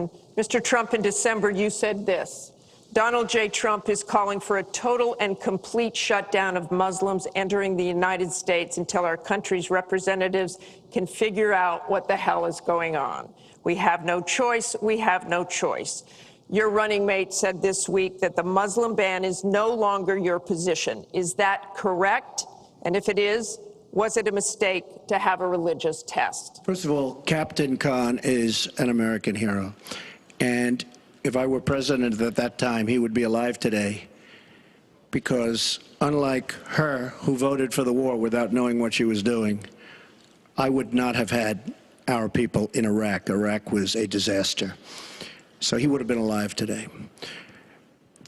question. Mr. Trump, in December, you said this: Donald J. Trump is calling for a total and complete shutdown of Muslims entering the United States until our country's representatives can figure out what the hell is going on. We have no choice. We have no choice. Your running mate said this week that the Muslim ban is no longer your position. Is that correct? And if it is, was it a mistake to have a religious test? First of all, Captain Khan is an American hero. And if I were president at that time, he would be alive today. Because unlike her, who voted for the war without knowing what she was doing, I would not have had our people in Iraq. Iraq was a disaster. So he would have been alive today.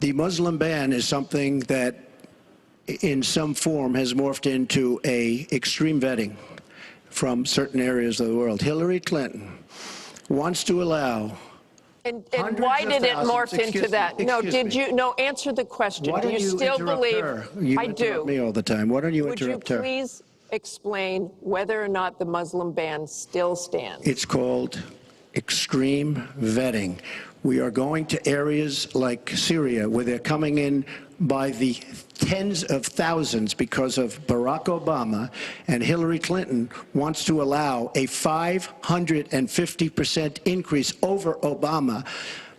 The Muslim ban is something that in some form has morphed into a extreme vetting from certain areas of the world. Hillary Clinton wants to allow And why did it morph into that? No, did you? No, answer the question. Do you still believe? You I do. interrupt me all the time. Why don't you interrupt her? Would you please explain whether or not the Muslim ban still stands? It's called extreme vetting. We are going to areas like Syria where they're coming in by the tens of thousands because of Barack Obama, and Hillary Clinton wants to allow a 550% increase over Obama.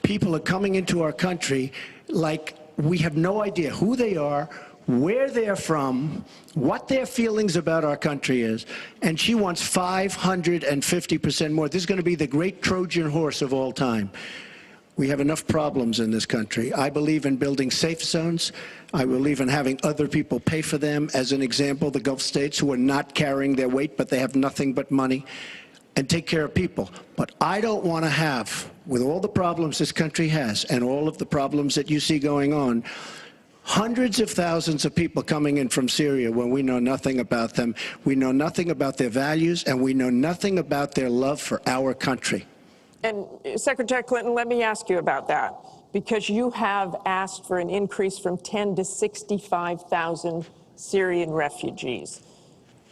People are coming into our country like we have no idea who they are, where they're from, what their feelings about our country is, and she wants 550% more. This is going to be the great Trojan horse of all time. We have enough problems in this country. I believe in building safe zones. I believe in having other people pay for them. As an example, the Gulf states who are not carrying their weight, but they have nothing but money, and take care of people. But I don't want to have, with all the problems this country has and all of the problems that you see going on, hundreds of thousands of people coming in from Syria when we know nothing about them. We know nothing about their values, and we know nothing about their love for our country. And Secretary Clinton, let me ask you about that, because you have asked for an increase from 10 to 65,000 Syrian refugees.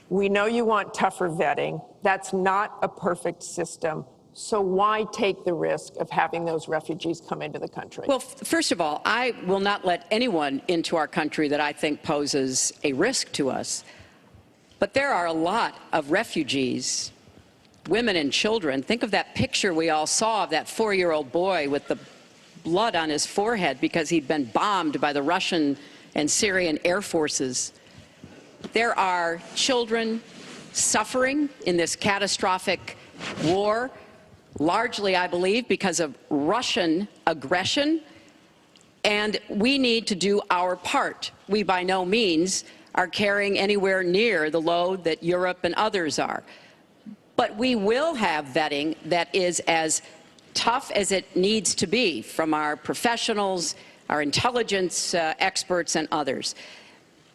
We know you want tougher vetting. That's not a perfect system. So why take the risk of having those refugees come into the country? Well, first of all, I will not let anyone into our country that I think poses a risk to us. But there are a lot of refugees, women and children. Think of that picture we all saw of that 4-year-old boy with the blood on his forehead because he'd been bombed by the Russian and Syrian air forces. There are children suffering in this catastrophic war, largely, I believe, because of Russian aggression, and we need to do our part. We by no means are carrying anywhere near the load that Europe and others are. But we will have vetting that is as tough as it needs to be from our professionals, our intelligence experts, and others.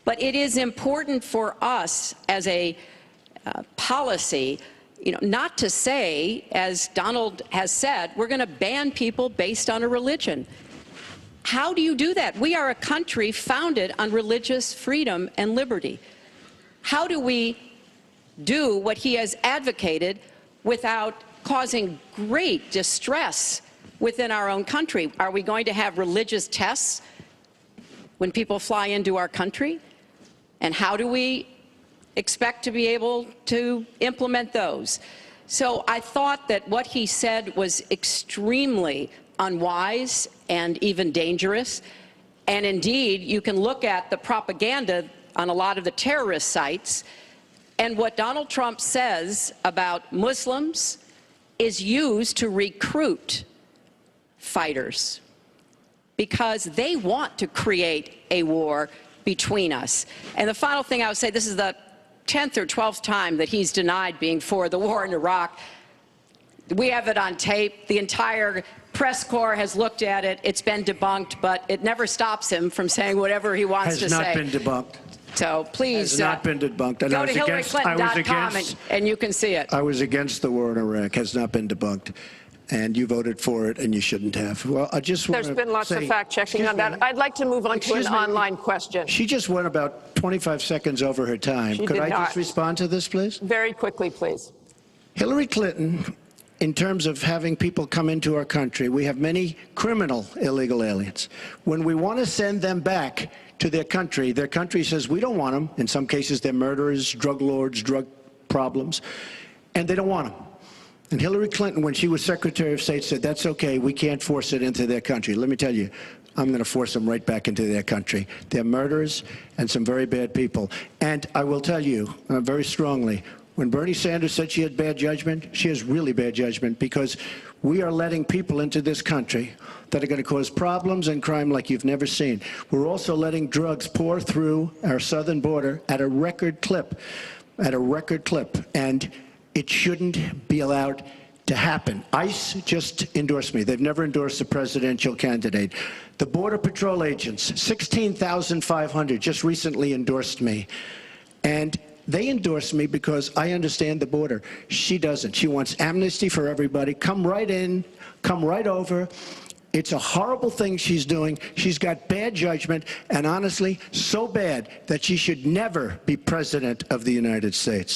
But it is important for us as a policy, not to say, as Donald has said, we're going to ban people based on a religion. How do you do that? We are a country founded on religious freedom and liberty. How do we do what he has advocated without causing great distress within our own country? Are we going to have religious tests when people fly into our country? And how do we expect to be able to implement those? So I thought that what he said was extremely unwise and even dangerous. And indeed, you can look at the propaganda on a lot of the terrorist sites, and what Donald Trump says about Muslims is used to recruit fighters because they want to create a war between us. And the final thing I would say, this is the 10th or 12th time that he's denied being for the war in Iraq. We have it on tape. The entire press corps has looked at it. It's been debunked, but it never stops him from saying whatever he wants to say. Has not been debunked. So please has not been debunked. And go to HillaryClinton.com and you can see it. I was against the war in Iraq. Has not been debunked. And you voted for it, and you shouldn't have. Well, I just want There's been lots of fact-checking on that. I'd like to move on to an online question. She just went about 25 seconds over her time. Could I just respond to this, please? Very quickly, please. Hillary Clinton in terms of having people come into our country, we have many criminal illegal aliens. When we want to send them back to their country says, we don't want them. In some cases, they're murderers, drug lords, drug problems, and they don't want them. And Hillary Clinton, when she was Secretary of State, said, that's okay, we can't force it into their country. Let me tell you, I'm going to force them right back into their country. They're murderers and some very bad people. And I will tell you very strongly, when Bernie Sanders said she had bad judgment, she has really bad judgment, because we are letting people into this country that are going to cause problems and crime like you've never seen. We're also letting drugs pour through our southern border at a record clip, and it shouldn't be allowed to happen. ICE just endorsed me. They've never endorsed a presidential candidate. The Border Patrol agents, 16,500, just recently endorsed me. And they endorsed me because I understand the border. She doesn't. She wants amnesty for everybody. Come right in, come right over. It's a horrible thing she's doing. She's got bad judgment, and honestly, so bad that she should never be president of the United States.